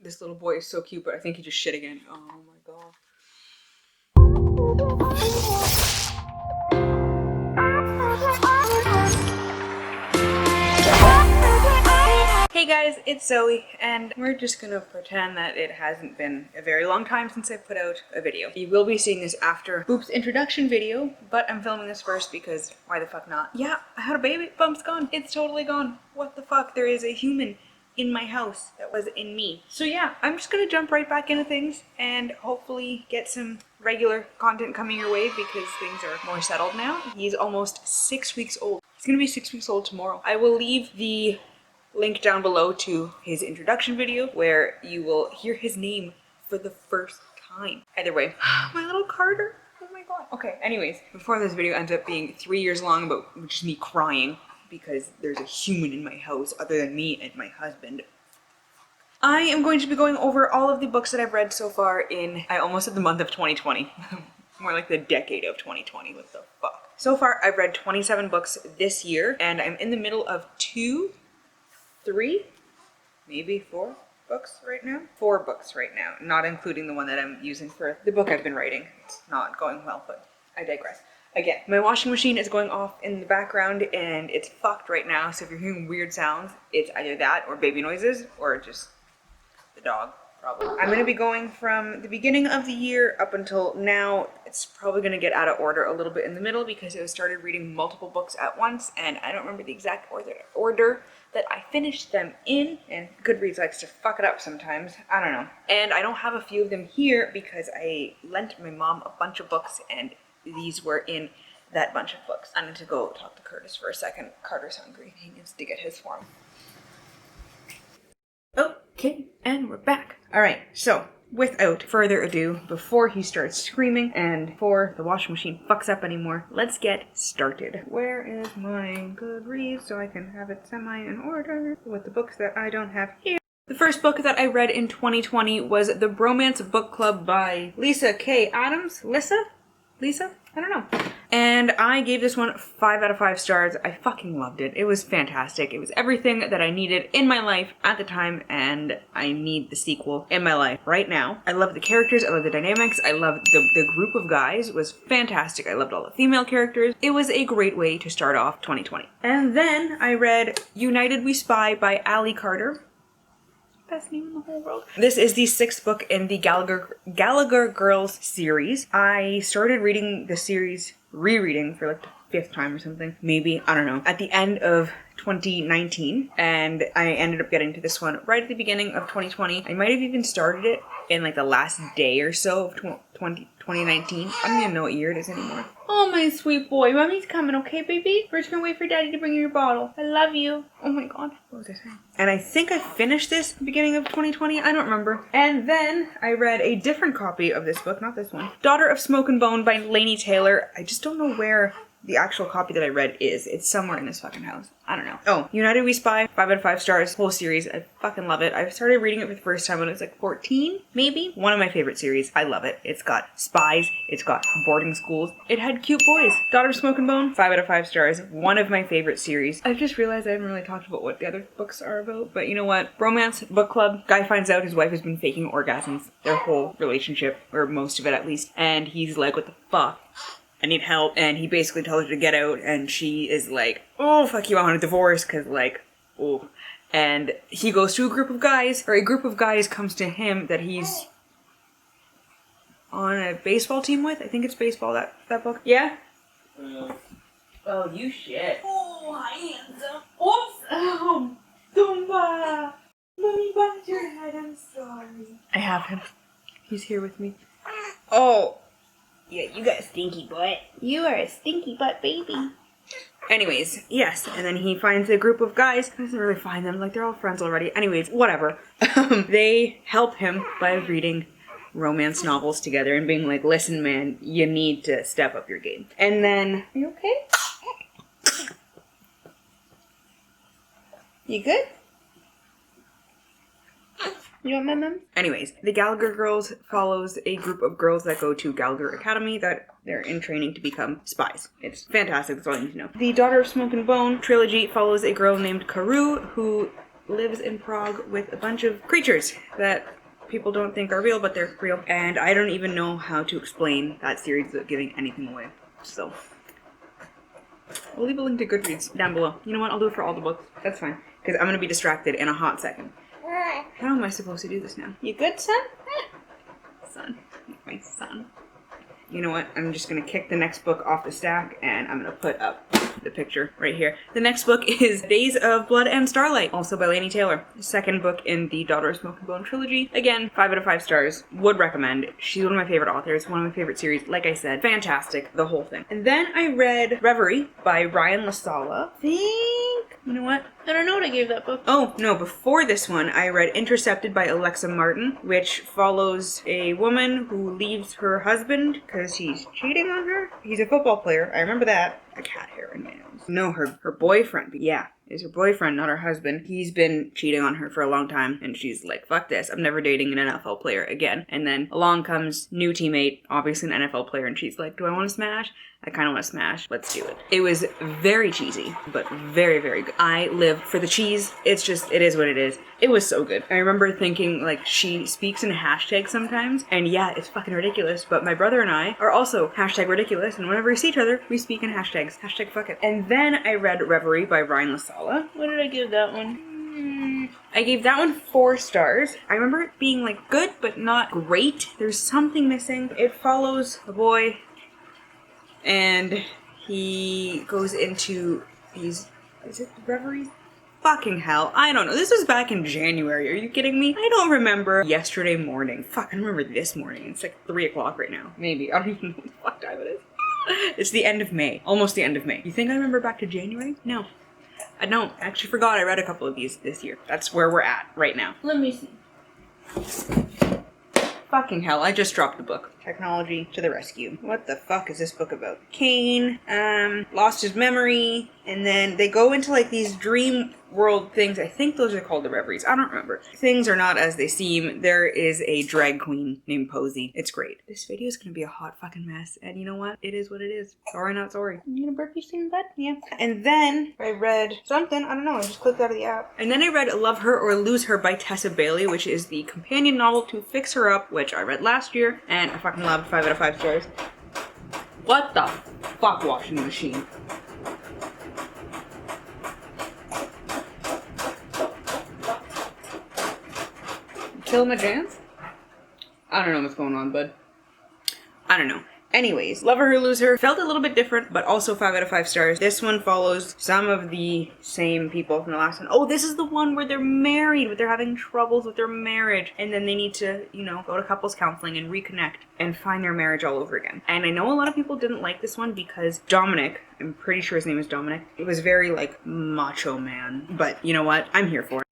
This little boy is so cute, but I think he just shit again. Oh my god. Hey guys, it's Zoe, and we're just gonna pretend that it hasn't been a very long time since I put out a video. You will be seeing this after Boop's introduction video, but I'm filming this first because why the fuck not? Yeah, I had a baby, bump's gone. It's totally gone. What the fuck? There is a human in my house that was in me. So yeah, I'm just gonna jump right back into things and hopefully get some regular content coming your way because things are more settled now. He's almost 6 weeks old. He's gonna be 6 weeks old tomorrow. I will leave the link down below to his introduction video where you will hear his name for the first time. Either way, my little Carter. Oh my god. Okay, anyways, before this video ends up being 3 years long about just me crying because there's a human in my house other than me and my husband, I am going to be going over all of the books that I've read so far in, I almost said the month of 2020. More like the decade of 2020. What the fuck? So far, I've read 27 books this year, and I'm in the middle of 3, maybe 4 books right now. 4 books right now, not including the one that I'm using for the book I've been writing. It's not going well, but I digress. Again, my washing machine is going off in the background and it's fucked right now, so if you're hearing weird sounds, it's either that or baby noises or just the dog, probably. I'm going to be going from the beginning of the year up until now. It's probably going to get out of order a little bit in the middle because I started reading multiple books at once and I don't remember the exact order that I finished them in, and Goodreads likes to fuck it up sometimes. I don't know. And I don't have a few of them here because I lent my mom a bunch of books and these were in that bunch of books. I need to go talk to Curtis for a second. Carter's hungry. He needs to get his form. Okay, and we're back. All right, so without further ado, before he starts screaming and before the washing machine fucks up anymore, let's get started. Where is my Goodreads so I can have it semi in order with the books that I don't have here? The first book that I read in 2020 was The Bromance Book Club by Lisa K. Adams. Lisa? I don't know. And I gave this one 5 out of 5 stars. I fucking loved it. It was fantastic. It was everything that I needed in my life at the time, and I need the sequel in my life right now. I love the characters. I love the dynamics. I love the group of guys. It was fantastic. I loved all the female characters. It was a great way to start off 2020. And then I read United We Spy by Ali Carter. Best name in the whole world. This is the 6th book in the Gallagher Girls series. I started reading the series, rereading for like the 5th time or something, maybe, I don't know, at the end of 2019, and I ended up getting to this one right at the beginning of 2020. I might have even started it in like the last day or so of 2019. I don't even know what year it is anymore. Oh, my sweet boy. Mommy's coming, okay, baby? We're just gonna wait for Daddy to bring you your bottle. I love you. Oh my god. What was I saying? And I think I finished this at the beginning of 2020. I don't remember. And then I read a different copy of this book, not this one. Daughter of Smoke and Bone by Laini Taylor. I just don't know where the actual copy that I read is. It's somewhere in this fucking house. I don't know. Oh, United We Spy, 5 out of 5 stars, whole series. I fucking love it. I started reading it for the first time when I was like 14, maybe. One of my favorite series. I love it. It's got spies. It's got boarding schools. It had cute boys. Daughter of Smoke and Bone, 5 out of 5 stars. One of my favorite series. I've just realized I haven't really talked about what the other books are about, but you know what? Romance book club. Guy finds out his wife has been faking orgasms their whole relationship, or most of it at least, and he's like, what the fuck? I need help, and he basically tells her to get out, and she is like, oh, fuck you, I want a divorce, because, like, oh. And he goes to a group of guys, or a group of guys comes to him that he's on a baseball team with. I think it's baseball, that book. Yeah? Oh, you shit. Oh, hi, handsome. Oops! Oh, Dumba! Mommy bumped your head, I'm sorry. I have him. He's here with me. Oh! Yeah, you got a stinky butt. You are a stinky butt baby. Anyways, yes, and then he finds a group of guys. He doesn't really find them, like they're all friends already. Anyways, whatever. They help him by reading romance novels together and being like, listen man, you need to step up your game. And then, are you okay? You good? You want my mom? Anyways, the Gallagher Girls follows a group of girls that go to Gallagher Academy that they're in training to become spies. It's fantastic, that's all you need to know. The Daughter of Smoke and Bone trilogy follows a girl named Karu who lives in Prague with a bunch of creatures that people don't think are real, but they're real. And I don't even know how to explain that series without giving anything away. So I'll leave a link to Goodreads down below. You know what? I'll do it for all the books. That's fine. Because I'm going to be distracted in a hot second. How am I supposed to do this now? You good, son? Son. My son. You know what? I'm just going to kick the next book off the stack and I'm going to put up the picture right here. The next book is Days of Blood and Starlight, also by Laini Taylor. Second book in the Daughter of Smoke and Bone trilogy. Again, 5 out of 5 stars. Would recommend. She's one of my favorite authors, one of my favorite series. Like I said, fantastic, the whole thing. And then I read Reverie by Ryan LaSala. You know what? I don't know what I gave that book. Oh, no, before this one, I read Intercepted by Alexa Martin, which follows a woman who leaves her husband because he's cheating on her. He's a football player. I remember that. A cat hair in my nose. No, her boyfriend. Yeah, is her boyfriend, not her husband. He's been cheating on her for a long time, and she's like, fuck this. I'm never dating an NFL player again. And then along comes new teammate, obviously an NFL player, and she's like, do I want to smash? I kind of want to smash. Let's do it. It was very cheesy, but very, very good. I live for the cheese. It's just, it is what it is. It was so good. I remember thinking, like, she speaks in hashtags sometimes, and yeah, it's fucking ridiculous, but my brother and I are also hashtag ridiculous, and whenever we see each other, we speak in hashtags. Hashtag fuck it. And then I read Reverie by Ryan LaSala. What did I give that one? I gave that one 4 stars. I remember it being, like, good, but not great. There's something missing. It follows a boy, and he goes into these, is it reveries? Fucking hell, I don't know. This was back in January. Are you kidding me? I don't remember yesterday morning. Fuck, I remember this morning. It's like 3 o'clock right now. Maybe. I don't even know what the fuck time it is. It's the end of May. Almost the end of May. You think I remember back to January? No. I don't. I actually forgot I read a couple of these this year. That's where we're at right now. Let me see. Fucking hell, I just dropped the book. Technology to the rescue. What the fuck is this book about? Kane, lost his memory, and then they go into like these dream world things. I think those are called the reveries. I don't remember. Things are not as they seem. There is a drag queen named Posey. It's great. This video is gonna be a hot fucking mess, and you know what? It is what it is. Sorry, not sorry. You gonna burp you soon, bud? Yeah. And then I read something. I don't know. I just clicked out of the app. And then I read Love Her or Lose Her by Tessa Bailey, which is the companion novel to Fix Her Up, which I read last year, and I fucking loved. 5 out of 5 stars. What the fuck, washing machine? Kill my chance? I don't know what's going on, bud. I don't know. Anyways, Love Her or Lose Her felt a little bit different, but also 5 out of 5 stars. This one follows some of the same people from the last one. Oh, this is the one where they're married, but they're having troubles with their marriage. And then they need to, you know, go to couples counseling and reconnect and find their marriage all over again. And I know a lot of people didn't like this one because Dominic, I'm pretty sure his name is Dominic, it was very, like, macho man. But you know what? I'm here for it.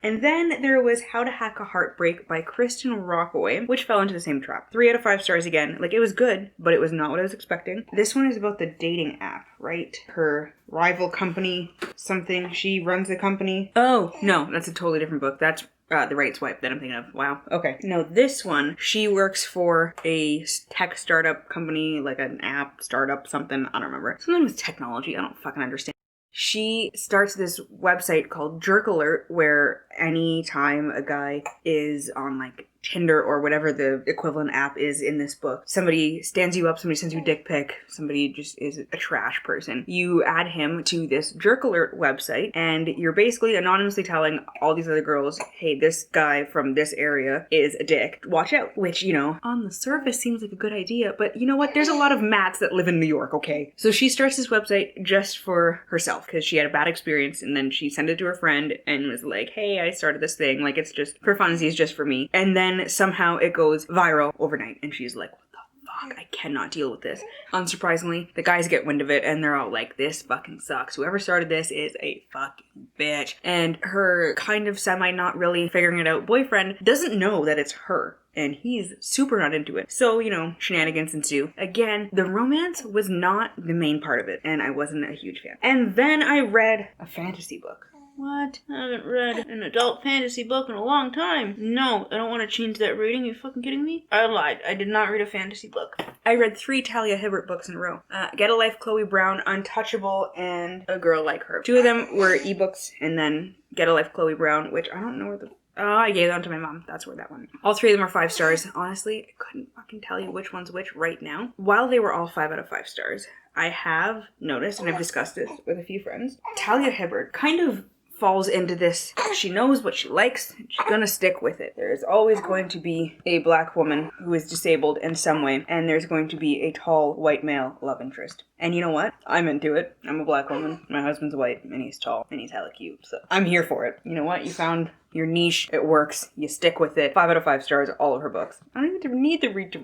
And then there was How to Hack a Heartbreak by Kristen Rockaway, which fell into the same trap. 3 out of 5 stars again. Like, it was good, but it was not what I was expecting. This one is about the dating app, right? Her rival company, something. She runs the company. Oh, no, that's a totally different book. That's The Right Swipe that I'm thinking of. Wow. Okay. No, this one, she works for a tech startup company, like an app startup, something. I don't remember. Something with technology. I don't fucking understand. She starts this website called Jerk Alert, where anytime a guy is on like Tinder or whatever the equivalent app is in this book, somebody stands you up, somebody sends you a dick pic, somebody just is a trash person, you add him to this Jerk Alert website, and you're basically anonymously telling all these other girls, hey, this guy from this area is a dick, watch out. Which, you know, on the surface seems like a good idea, but you know what, there's a lot of Matts that live in New York, okay? So she starts this website just for herself because she had a bad experience, and then she sent it to her friend and was like, hey, I started this thing, like, it's just for funsies, just for me. And then somehow it goes viral overnight, and she's like, what the fuck, I cannot deal with this. Unsurprisingly, the guys get wind of it, and they're all like, this fucking sucks. Whoever started this is a fucking bitch. And her kind of semi not really figuring it out boyfriend doesn't know that it's her, and he's super not into it. So, you know, shenanigans ensue. Again, the romance was not the main part of it, and I wasn't a huge fan. And then I read a fantasy book. What? I haven't read an adult fantasy book in a long time. No, I don't want to change that rating. Are you fucking kidding me? I lied. I did not read a fantasy book. I read 3 Talia Hibbert books in a row. Get a Life, Chloe Brown, Untouchable, and A Girl Like Her. 2 of them were ebooks, and then Get a Life, Chloe Brown, which I don't know where the... Oh, I gave them to my mom. That's where that one. All 3 of them are 5 stars. Honestly, I couldn't fucking tell you which one's which right now. While they were all 5 out of 5 stars, I have noticed, and I've discussed this with a few friends, Talia Hibbert kind of falls into this. She knows what she likes, and she's gonna stick with it. There is always going to be a black woman who is disabled in some way, and there's going to be a tall white male love interest. And you know what? I'm into it. I'm a black woman. My husband's white, and he's tall, and he's hella cute, so I'm here for it. You know what? You found your niche. It works. You stick with it. 5 out of 5 stars, all of her books. I don't even need to read the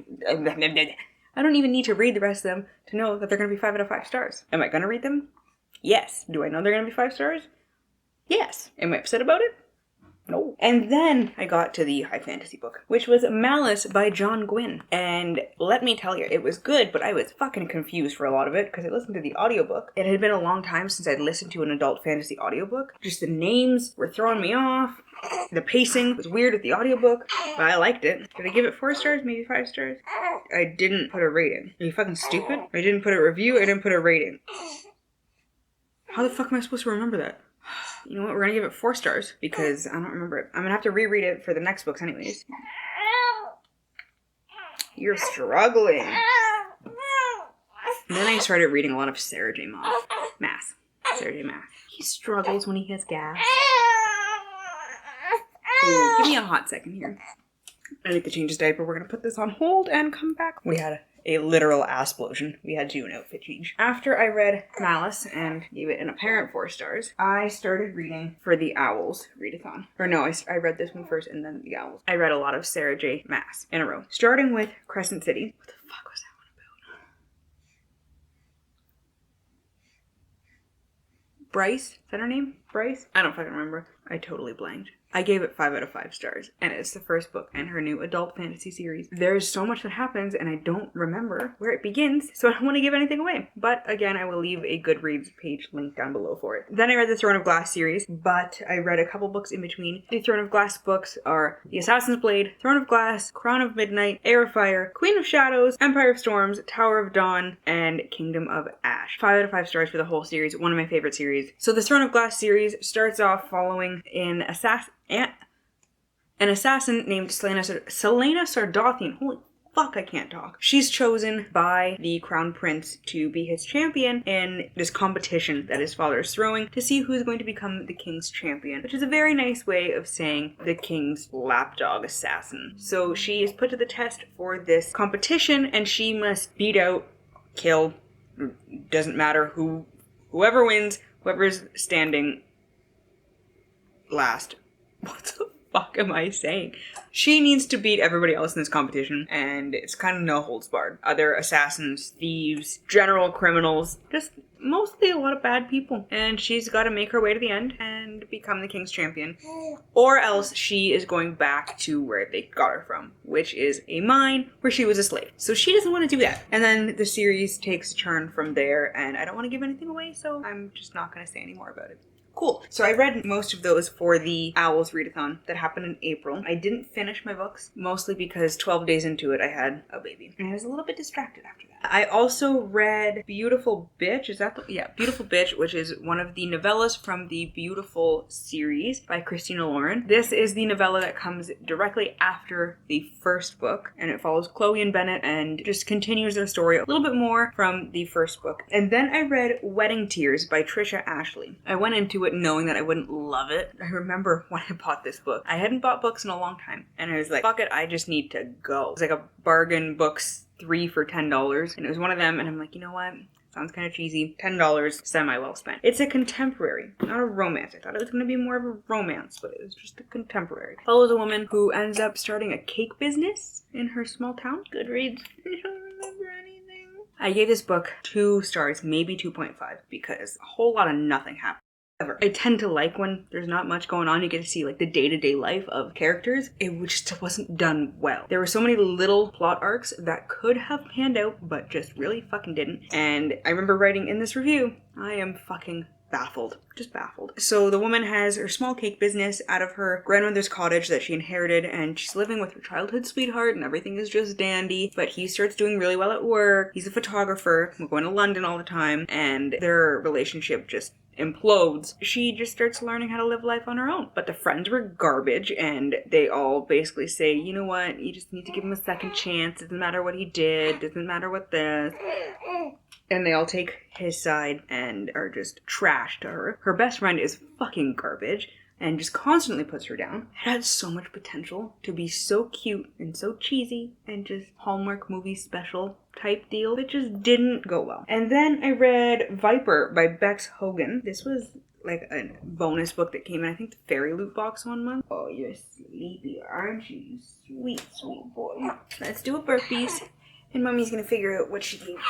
rest of them to know that they're gonna be 5 out of 5 stars. Am I gonna read them? Yes. Do I know they're gonna be 5 stars? Yes. Am I upset about it? No. And then I got to the high fantasy book, which was Malice by Jon Gwyn. And let me tell you, it was good, but I was fucking confused for a lot of it because I listened to the audiobook. It had been a long time since I'd listened to an adult fantasy audiobook. Just the names were throwing me off. The pacing was weird with the audiobook, but I liked it. Did I give it 4 stars? Maybe 5 stars? I didn't put a rating. Are you fucking stupid? I didn't put a review, I didn't put a rating. How the fuck am I supposed to remember that? You know what, we're gonna give it 4 stars because I don't remember it. I'm gonna have to reread it for the next books anyways. You're struggling. And then I started reading a lot of Sarah J. Maas. Sarah J. Maas. He struggles when he has gas. Ooh, give me a hot second here. I need to change his diaper. We're gonna put this on hold and come back. We had a literal ass-plosion. We had to do an outfit change. After I read Malice and gave it an apparent 4 stars, I started reading for the Owls readathon. Or no, I read this one first and then the Owls. I read a lot of Sarah J. Maas in a row. Starting with Crescent City. What the fuck was that one about? Bryce? Is that her name? Bryce? I don't fucking remember. I totally blanked. I gave it 5 out of 5 stars, and it's the first book in her new adult fantasy series. There's so much that happens, and I don't remember where it begins, so I don't want to give anything away. But again, I will leave a Goodreads page link down below for it. Then I read the Throne of Glass series, but I read a couple books in between. The Throne of Glass books are The Assassin's Blade, Throne of Glass, Crown of Midnight, Heir of Fire, Queen of Shadows, Empire of Storms, Tower of Dawn, and Kingdom of Ash. 5 out of 5 stars for the whole series, one of my favorite series. So the Throne of Glass series starts off following an assassin named Selena Sardothian. Holy fuck, I can't talk. She's chosen by the Crown Prince to be his champion in this competition that his father is throwing to see who's going to become the king's champion, which is a very nice way of saying the king's lapdog assassin. So she is put to the test for this competition, and she must beat out, kill, doesn't matter whoever wins, whoever's standing last. What the fuck am I saying? She needs to beat everybody else in this competition, and it's kind of no holds barred. Other assassins, thieves, general criminals, just mostly a lot of bad people. And she's got to make her way to the end and become the king's champion. Or else she is going back to where they got her from, which is a mine where she was a slave. So she doesn't want to do that. And then the series takes a turn from there, and I don't want to give anything away, so I'm just not going to say any more about it. Cool. So I read most of those for the Owls readathon that happened in April. I didn't finish my books, mostly because 12 days into it I had a baby. And I was a little bit distracted after that. I also read Beautiful Bitch. Is that the... Yeah, Beautiful Bitch, which is one of the novellas from the Beautiful series by Christina Lauren. This is the novella that comes directly after the first book, and it follows Chloe and Bennett and just continues their story a little bit more from the first book. And then I read Wedding Tears by Trisha Ashley. I went into it knowing that I wouldn't love it. I remember when I bought this book. I hadn't bought books in a long time, and I was like, fuck it, I just need to go. It was like a bargain books 3 for $10, and it was one of them, and I'm like, you know what? Sounds kind of cheesy. $10, semi-well spent. It's a contemporary, not a romance. I thought it was going to be more of a romance, but it was just a contemporary. It follows a woman who ends up starting a cake business in her small town. Goodreads. I don't remember anything. I gave this book 2 stars, maybe 2.5, because a whole lot of nothing happened. I tend to like when there's not much going on. You get to see like the day-to-day life of characters. It just wasn't done well. There were so many little plot arcs that could have panned out, but just really fucking didn't. And I remember writing in this review, I am fucking baffled. Just baffled. So the woman has her small cake business out of her grandmother's cottage that she inherited, and she's living with her childhood sweetheart, and everything is just dandy. But he starts doing really well at work. He's a photographer. We're going to London all the time, and their relationship just implodes. She just starts learning how to live life on her own. But the friends were garbage, and they all basically say, you know what, you just need to give him a second chance. Doesn't matter what he did. Doesn't matter what this. And they all take his side and are just trash to her. Her best friend is fucking garbage and just constantly puts her down. It had so much potential to be so cute and so cheesy and just Hallmark movie special type deal. It just didn't go well. And then I read Viper by Bex Hogan. This was like a bonus book that came in, I think, the Fairy Loot box one month. Oh, you're sleepy, aren't you? You sweet, sweet boy. Let's do a burpees. And Mommy's gonna figure out what she thinks.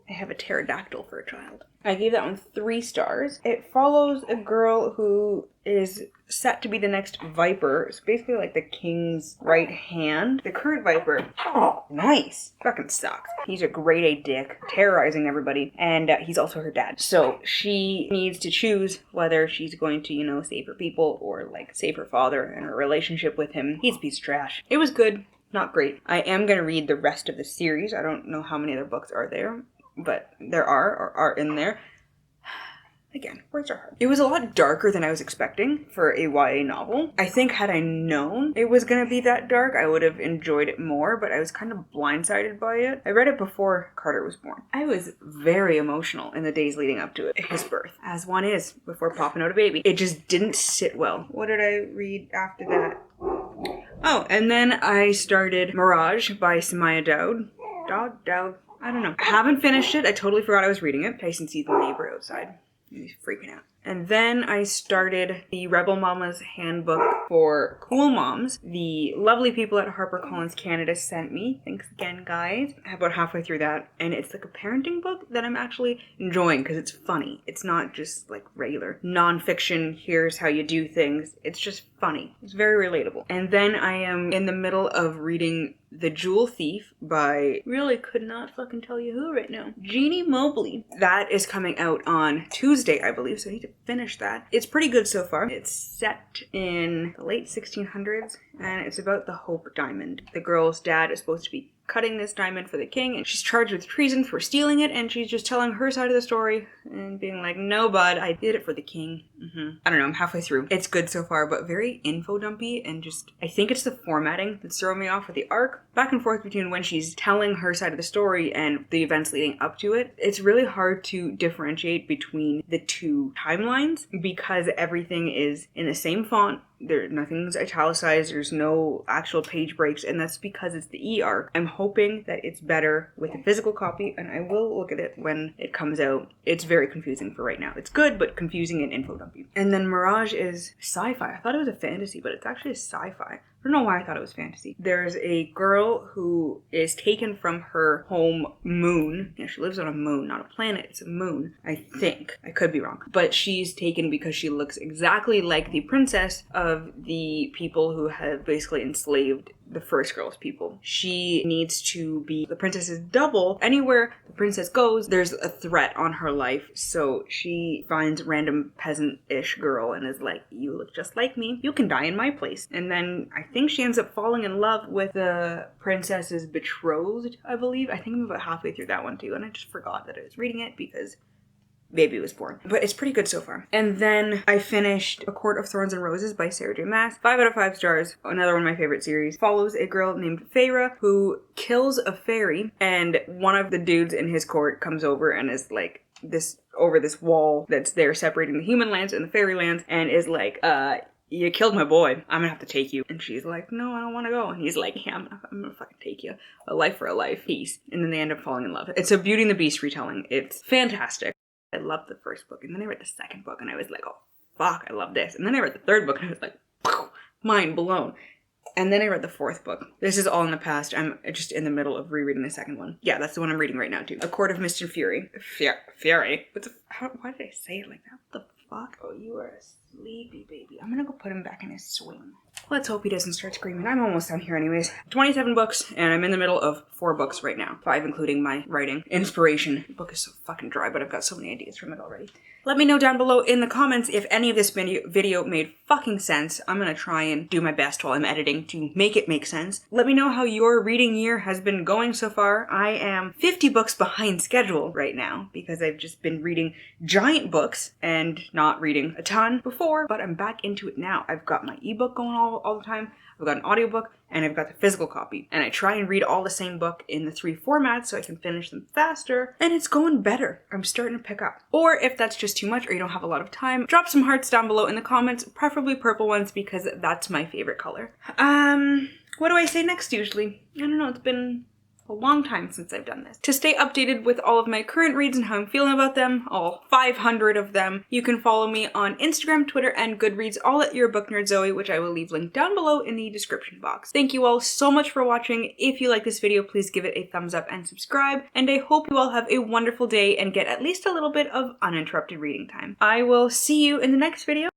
I have a pterodactyl for a child. I gave that one 3 stars. It follows a girl who is set to be the next Viper. It's basically like the king's right hand. The current Viper, oh, nice. Fucking sucks. He's a grade A dick, terrorizing everybody, and he's also her dad. So she needs to choose whether she's going to, you know, save her people or like save her father and her relationship with him. He's a piece of trash. It was good. Not great. I am going to read the rest of the series. I don't know how many other books are there, but there are in there. Again, words are hard. It was a lot darker than I was expecting for a YA novel. I think had I known it was going to be that dark, I would have enjoyed it more, but I was kind of blindsided by it. I read it before Carter was born. I was very emotional in the days leading up to it, his birth, as one is before popping out a baby. It just didn't sit well. What did I read after that? Oh, and then I started Mirage by Samaya Dowd. Dowd? I don't know. I haven't finished it. I totally forgot I was reading it. Tyson sees the neighbor outside. He's freaking out. And then I started the Rebel Mama's Handbook for Cool Moms. The lovely people at HarperCollins Canada sent me. Thanks again, guys. I'm about halfway through that. And it's like a parenting book that I'm actually enjoying because it's funny. It's not just like regular nonfiction, here's how you do things. It's just funny. It's very relatable. And then I am in the middle of reading The Jewel Thief by, really could not fucking tell you who right now, Jeannie Mobley. That is coming out on Tuesday, I believe, so I need to finish that. It's pretty good so far. It's set in the late 1600s, and it's about the Hope Diamond. The girl's dad is supposed to be cutting this diamond for the king, and she's charged with treason for stealing it, and she's just telling her side of the story and being like, no, bud, I did it for the king. I don't know, I'm halfway through. It's good so far, but very info dumpy, and just, I think it's the formatting that's throwing me off with the arc. Back and forth between when she's telling her side of the story and the events leading up to it. It's really hard to differentiate between the two timelines because everything is in the same font. Nothing's italicized, there's no actual page breaks, and that's because it's the e-arc. I'm hoping that it's better with a physical copy, and I will look at it when it comes out. It's very confusing for right now. It's good, but confusing and info dumpy. And then Mirage is sci-fi. I thought it was a fantasy, but it's actually a sci-fi. I don't know why I thought it was fantasy. There's a girl who is taken from her home moon. Yeah, she lives on a moon, not a planet. It's a moon, I think. I could be wrong. But she's taken because she looks exactly like the princess of the people who have basically enslaved the first girl's people. She needs to be the princess's double. Anywhere the princess goes, there's a threat on her life. So she finds random peasant-ish girl and is like, you look just like me. You can die in my place. And then I think she ends up falling in love with the princess's betrothed, I believe. I think I'm about halfway through that one too. And I just forgot that I was reading it because baby was born. But it's pretty good so far. And then I finished A Court of Thorns and Roses by Sarah J. Maas. 5 out of 5 stars. Another one of my favorite series. Follows a girl named Feyre who kills a fairy, and one of the dudes in his court comes over and is like over this wall that's there separating the human lands and the fairy lands, and is like, you killed my boy. I'm gonna have to take you. And she's like, no, I don't want to go. And he's like, yeah, I'm gonna fucking take you. A life for a life. Peace. And then they end up falling in love. It's a Beauty and the Beast retelling. It's fantastic. I loved the first book, and then I read the second book, and I was like, oh, fuck, I love this. And then I read the third book, and I was like, mind blown. And then I read the fourth book. This is all in the past. I'm just in the middle of rereading the second one. Yeah, that's the one I'm reading right now, too. A Court of Mist and Fury. Fury? Why did I say it like that? What the fuck? Oh, you are a Sleepy baby. I'm gonna go put him back in his swing. Let's hope he doesn't start screaming. I'm almost done here anyways. 27 books, and I'm in the middle of 4 books right now. 5 including my writing. Inspiration. The book is so fucking dry, but I've got so many ideas from it already. Let me know down below in the comments if any of this video made fucking sense. I'm gonna try and do my best while I'm editing to make it make sense. Let me know how your reading year has been going so far. I am 50 books behind schedule right now because I've just been reading giant books and not reading a ton before, but I'm back into it now. I've got my ebook going all the time. I've got an audiobook and I've got the physical copy. And I try and read all the same book in the 3 formats so I can finish them faster. And it's going better. I'm starting to pick up. Or if that's just too much or you don't have a lot of time, drop some hearts down below in the comments, preferably purple ones because that's my favorite color. What do I say next usually? I don't know, it's been a long time since I've done this. To stay updated with all of my current reads and how I'm feeling about them, all 500 of them, you can follow me on Instagram, Twitter, and Goodreads, all at Your Book Nerd Zoe, which I will leave linked down below in the description box. Thank you all so much for watching. If you like this video, please give it a thumbs up and subscribe, and I hope you all have a wonderful day and get at least a little bit of uninterrupted reading time. I will see you in the next video.